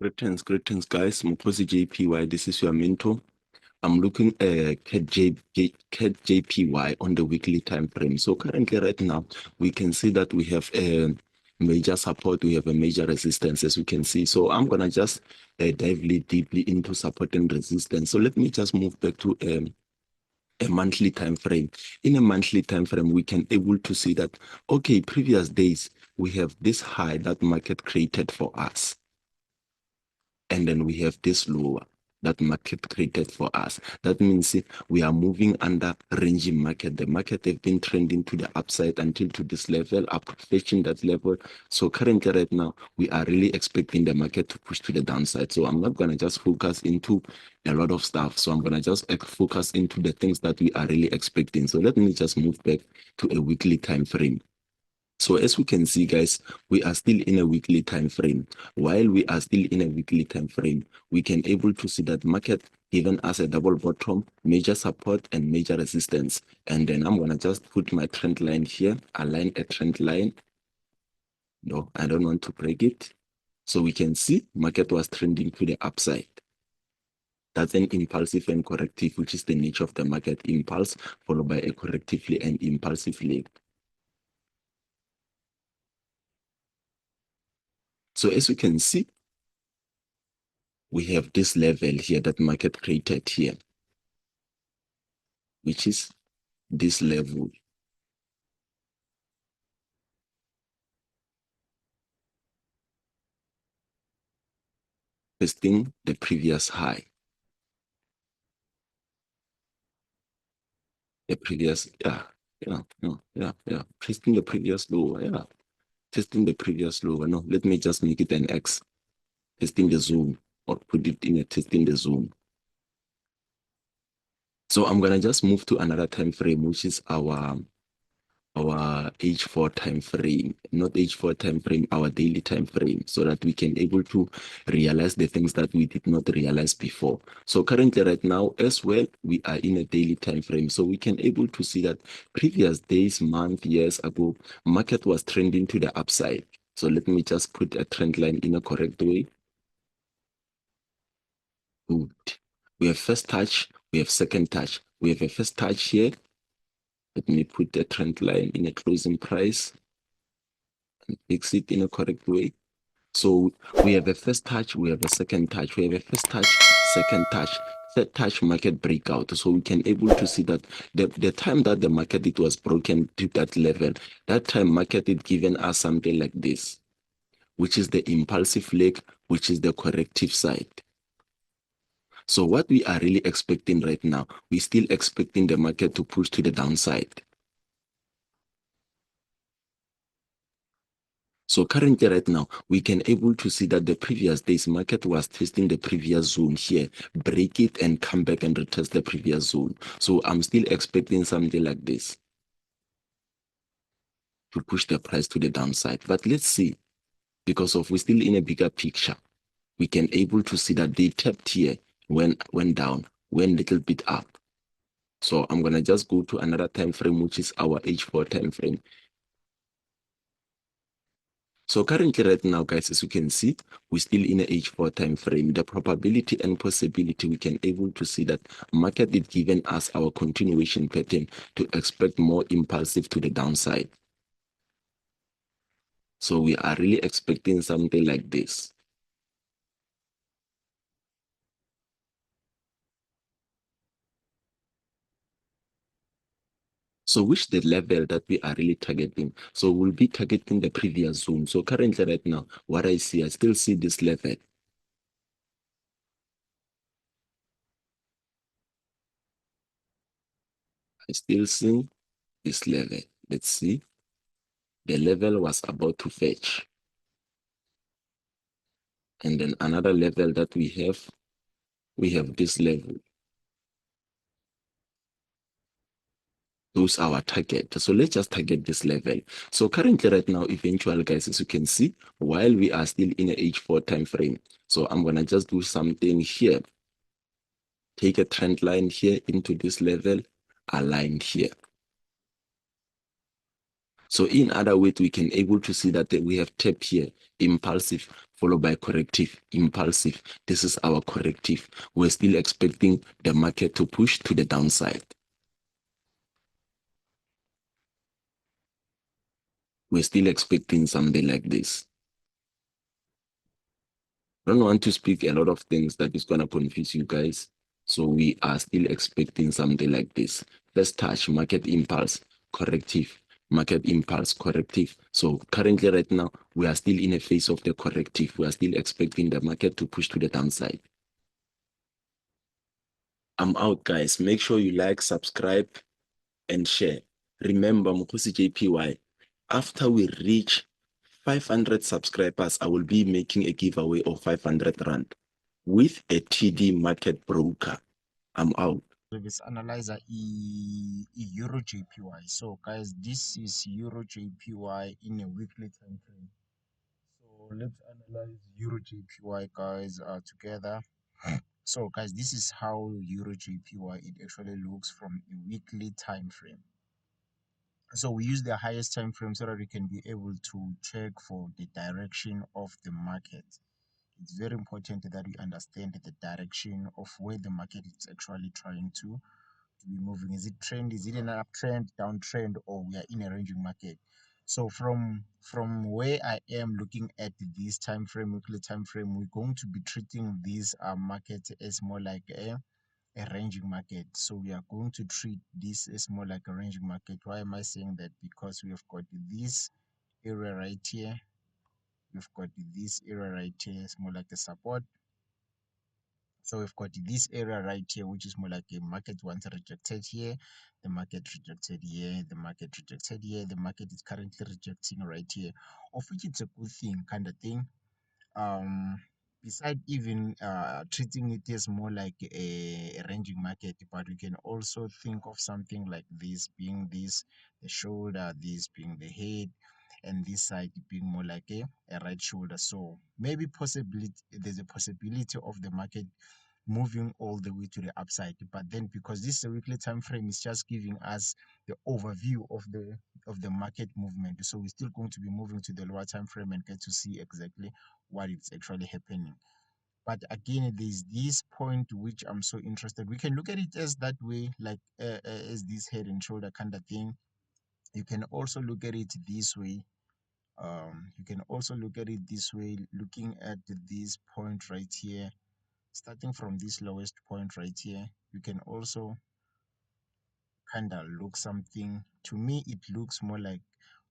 Greetings, guys. Mokgosi JPY. This is your mentor. I'm looking at CAD JPY on the weekly time frame. So currently, right now, we can see that we have a major support, we have a major resistance, as we can see. So I'm gonna just dive deeply into support and resistance. So let me just move back to a monthly time frame. In a monthly time frame, we can able to see that okay, previous days we have this high that market created for us. And then we have this lower that market created for us. That means we are moving under ranging market. The market have been trending to the upside until to this level, approaching that level. So currently right now, we are really expecting the market to push to the downside. So I'm not going to just focus into a lot of stuff. So I'm going to just focus into the things that we are really expecting. So let me just move back to a weekly time frame. So as we can see, guys, we are still in a weekly time frame. While we are still in a weekly time frame, we can able to see that market given us a double bottom, major support and major resistance. And then I'm gonna just put my trend line here, align a trend line. No, I don't want to break it. So we can see market was trending to the upside. That's an impulsive and corrective, which is the nature of the market: impulse followed by a correctively and impulsive leg. So as you can see, we have this level here that market created here, which is this level. Testing the previous high. The previous, testing the previous low, testing the previous low. No, let me just make it an X. Testing the zone, or put it in a testing the zone. So I'm gonna just move to another time frame, which is our H4 time frame, not H4 time frame, our daily time frame, so that we can able to realize the things that we did not realize before. So currently right now as well, we are in a daily time frame. So we can able to see that previous days, month, years ago, market was trending to the upside. So let me just put a trend line in a correct way. Good. We have first touch, we have second touch. We have a first touch here. Let me put the trend line in a closing price and fix it in a correct way. So we have a first touch, we have a second touch, we have a first touch, second touch, third touch, market breakout. So we can able to see that the time that the market it was broken to that level, that time market it given us something like this, which is the impulsive leg, which is the corrective side. So what we are really expecting right now, we're still expecting the market to push to the downside. So currently right now, we can able to see that the previous days market was testing the previous zone here, break it and come back and retest the previous zone. So I'm still expecting something like this to push the price to the downside. But let's see, because of we're still in a bigger picture, we can able to see that they tapped here, went down, went a little bit up. So I'm gonna just go to another time frame, which is our H4 time frame. So currently right now, guys, as you can see, we're still in a H4 time frame. The probability and possibility, we can able to see that market is giving us our continuation pattern to expect more impulsive to the downside. So we are really expecting something like this. So which the level that we are really targeting? So we'll be targeting the previous zone. So currently right now, what I see, I still see this level. I still see this level. Let's see. The level was about to fetch. And then another level that we have this level. Those are our target. So let's just target this level. So currently right now, eventually, guys, as you can see, while we are still in a H4 time frame, so I'm gonna just do something here. Take a trend line here into this level, aligned here. So in other words, we can able to see that we have tapped here, impulsive, followed by corrective, impulsive. This is our corrective. We're still expecting the market to push to the downside. We're still expecting something like this. I don't want to speak a lot of things that is going to confuse you guys. So we are still expecting something like this. Let's touch market impulse, corrective, market impulse, corrective. So currently right now, we are still in a phase of the corrective. We are still expecting the market to push to the downside. I'm out, guys. Make sure you like, subscribe, and share. Remember, Mokgosi JPY, after we reach 500 subscribers, I will be making a giveaway of 500 Rand with a TD market broker. I'm out. Service analyzer euro JPY. So guys, this is euro JPY in a weekly time frame. So let's analyze euro JPY, guys, together. So guys, this is how euro JPY it actually looks from a weekly time frame. So we use the highest time frame so that we can be able to check for the direction of the market. It's very important that we understand the direction of where the market is actually trying to be moving. Is it trend? Is it an uptrend, downtrend, or we are in a ranging market? So from where I am looking at this time frame, weekly time frame, we're going to be treating this market as more like a ranging market. So we are going to treat this as more like a ranging market. Why am I saying that? Because we have got this area right here. We've got this area right here. It's more like a support. So we've got this area right here, which is more like a market once rejected here, the market rejected here, the market rejected here, the market is currently rejecting right here, of which it's a good thing kind of thing. Beside even treating it as more like a ranging market, but we can also think of something like this being this the shoulder, this being the head, and this side being more like a right shoulder. So maybe possibility there's a possibility of the market moving all the way to the upside, but then because this is a weekly time frame, is just giving us the overview of the market movement. So we're still going to be moving to the lower time frame and get to see exactly what is actually happening. But again, there's this point which I'm so interested. We can look at it as that way, like as this head and shoulder kind of thing. You can also look at it this way. You can also look at it this way, looking at this point right here, starting from this lowest point right here. You can also kind of look something. To me, it looks more like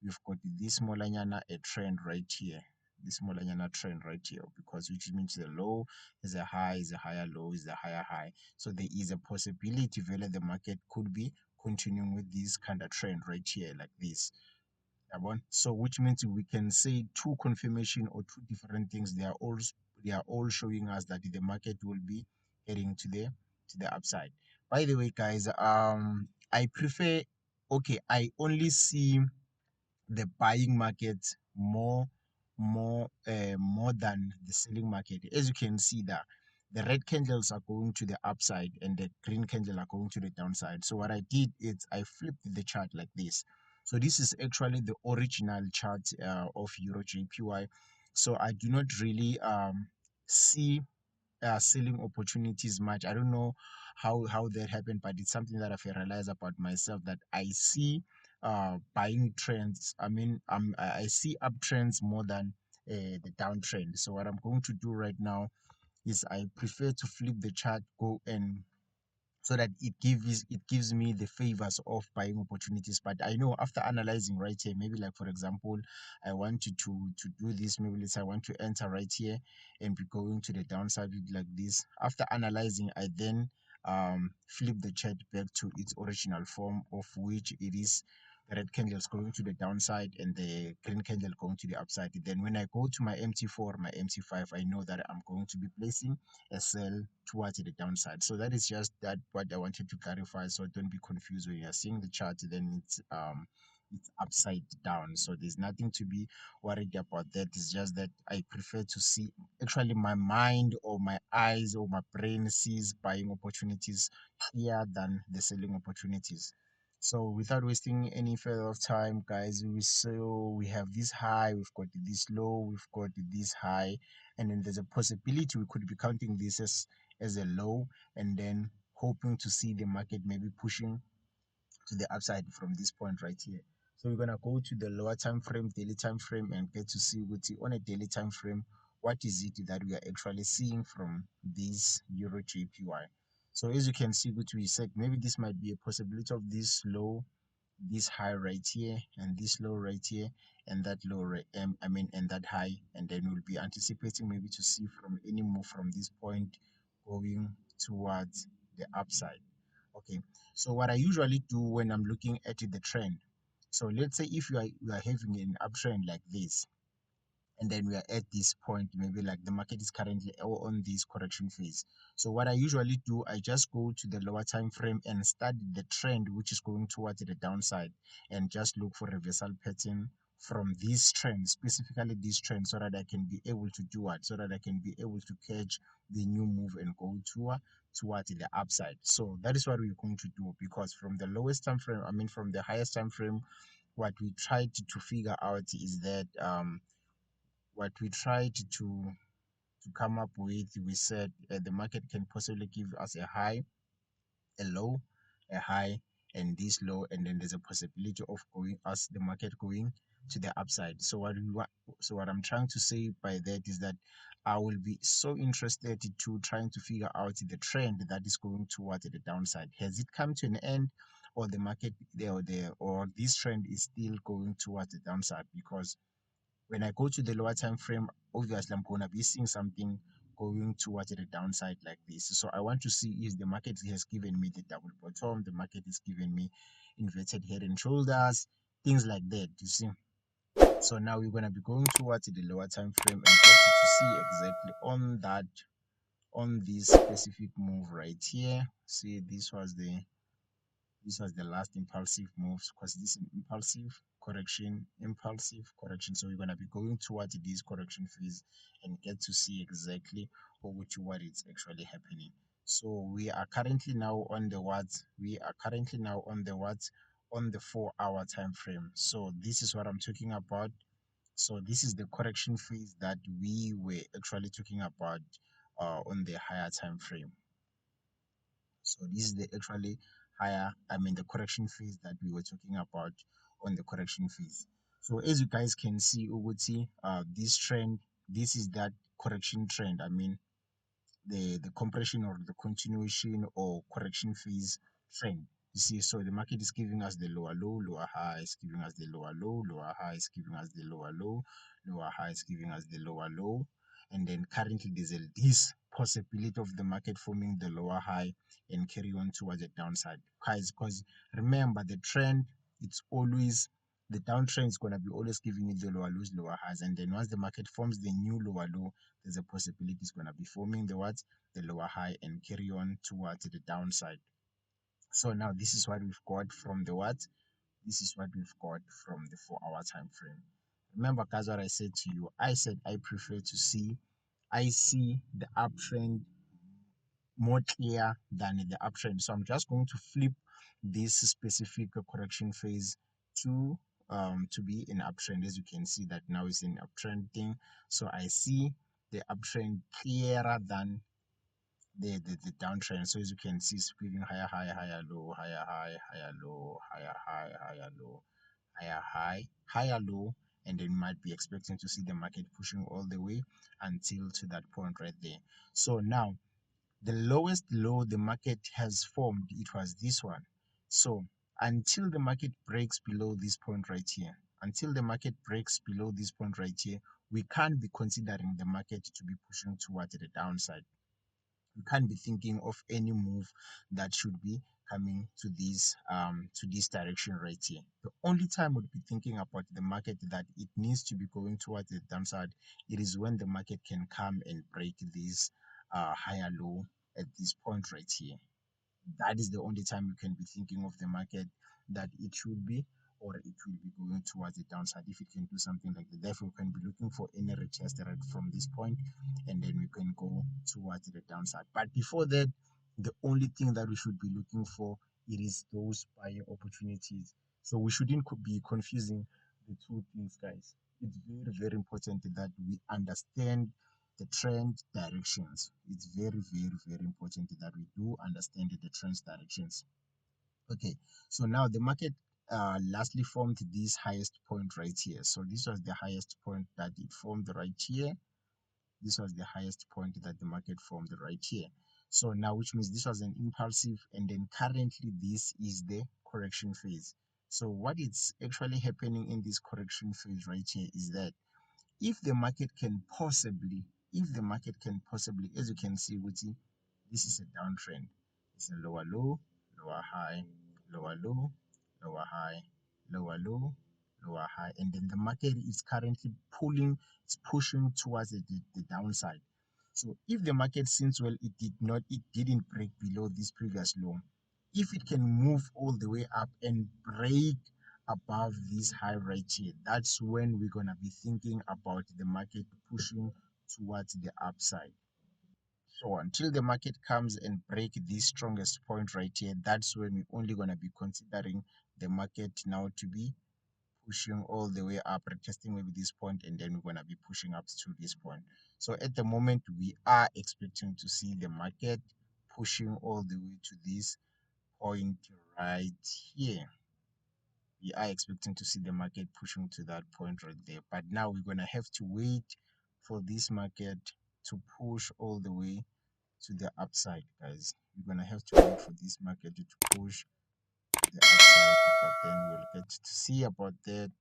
we've got this smolanyana a trend right here, this smolanyana trend right here, because which means the low is a high, is a higher low, is a higher high. So there is a possibility whether the market could be continuing with this kind of trend right here like this. So which means we can say two confirmation or two different things. They are all showing us that the market will be heading to the upside. By the way, guys, I prefer, okay, I only see the buying market more than the selling market. As you can see that the red candles are going to the upside and the green candle are going to the downside. So what I did is I flipped the chart like this. So this is actually the original chart of euro JPY. So I do not really see selling opportunities much. I don't know how that happened, but it's something that I've realized about myself, that I see buying trends. I mean, I see uptrends more than the downtrend. So what I'm going to do right now is I prefer to flip the chart, go and so that it gives me the favors of buying opportunities. But I know after analyzing right here, maybe like for example, I want to do this. Maybe let's say I want to enter right here and be going to the downside like this. After analyzing, I then flip the chart back to its original form, of which it is the red candle is going to the downside and the green candle going to the upside. Then when I go to my MT4, my MT5, I know that I'm going to be placing a sell towards the downside. So that is just that what I wanted to clarify, so don't be confused when you're seeing the chart, then it's upside down. So there's nothing to be worried about. That is just that I prefer to see, actually my mind or my eyes or my brain sees buying opportunities here than the selling opportunities. So without wasting any further of time, guys, we have this high, we've got this low, we've got this high, and then there's a possibility we could be counting this as a low, and then hoping to see the market maybe pushing to the upside from this point right here. So we're gonna go to the lower time frame, daily time frame, and get to see what on a daily time frame, what is it that we are actually seeing from this Euro JPY. So as you can see, what we said, maybe this might be a possibility of this low, this high right here, and this low right here, and that low right, and that high, and then we'll be anticipating maybe to see from any move from this point going towards the upside. Okay, so what I usually do when I'm looking at the trend, so let's say if you are having an uptrend like this, and then we are at this point, maybe like the market is currently on this correction phase. So what I usually do, I just go to the lower time frame and study the trend which is going towards the downside, and just look for reversal pattern from this trend, specifically this trend, so that I can be able to do what, so that I can be able to catch the new move and go towards the upside. So that is what we're going to do, because from the lowest time frame, from the highest time frame, what we tried to figure out is that what we tried to come up with, we said the market can possibly give us a high, a low, a high, and this low, and then there's a possibility of the market going to the upside. So what I'm trying to say by that is that I will be so interested to trying to figure out the trend that is going towards the downside. Has it come to an end, or the market or this trend is still going towards the downside? Because when I go to the lower time frame, obviously I'm going to be seeing something going towards the downside like this. So I want to see if the market has given me the double bottom, the market is giving me inverted head and shoulders, things like that, you see. So now we're going to be going towards the lower time frame and get to see exactly on this specific move right here. See, this was the last impulsive moves, because this is impulsive correction. So we're going to be going towards this correction phase and get to see exactly what is actually happening. So we are currently now on the what? We are currently now on the what? On the 4-hour time frame. So this is what I'm talking about. So this is the correction phase that we were actually talking about on the higher time frame. So this is the actually the correction phase that we were talking about on the correction phase. So as you guys can see, Uguti, this trend, this is that correction trend. The compression or the continuation or correction phase trend. You see, so the market is giving us the lower low, lower high, is giving us the lower low, lower high, is giving us the lower low, lower high, is giving us the lower low. And then currently there's this possibility of the market forming the lower high and carry on towards the downside. Guys, because remember the trend, it's always the downtrend is going to be always giving you the lower lows, lower highs. And then once the market forms the new lower low, there's a possibility it's going to be forming the lower high and carry on towards the downside. So now this is what we've got from the what? This is what we've got from the 4-hour time frame. Remember, guys, what I said to you. I said I see the uptrend more clear than the uptrend. So I'm just going to flip this specific correction phase to be an uptrend. As you can see that now it's an uptrend thing. So I see the uptrend clearer than the downtrend. So as you can see, it's giving higher high, higher low, higher high, higher low, higher high, higher low, higher high, higher low, and then you might be expecting to see the market pushing all the way until to that point right there. So now the lowest low the market has formed, it was this one. So until the market breaks below this point right here, until the market breaks below this point right here, we can't be considering the market to be pushing towards the downside. We can't be thinking of any move that should be coming to this direction right here. The only time we'd be thinking about the market that it needs to be going towards the downside, it is when the market can come and break this higher low at this point right here. That is the only time you can be thinking of the market that it should be, or it will be going towards the downside. If it can do something like that, therefore we can be looking for any retest right from this point, and then we can go towards the downside. But before that, the only thing that we should be looking for it is those buying opportunities. So we shouldn't be confusing the two things, guys. It's very, very important that we understand the trend directions. It's very, very, very important that we do understand the trend directions. Okay, so now the market lastly formed this highest point right here. So this was the highest point that it formed right here. This was the highest point that the market formed right here. So now, which means this was an impulsive, and then currently this is the correction phase. So what is actually happening in this correction phase right here is that if the market can possibly, as you can see, this is a downtrend. It's a lower low, lower high, lower low, lower high, lower low, lower high, and then the market is currently it's pushing towards the downside. So if the market, since well, it didn't break below this previous low, if it can move all the way up and break above this high right here, that's when we're gonna be thinking about the market pushing towards the upside. So until the market comes and break this strongest point right here, that's when we're only gonna be considering the market now to be pushing all the way up, retesting maybe this point, and then we're gonna be pushing up to this point. So at the moment, we are expecting to see the market pushing all the way to this point right here. We are expecting to see the market pushing to that point right there. But now we're gonna have to wait for this market to push all the way to the upside, guys. We're gonna have to wait for this market to push to the upside, but then we'll get to see about that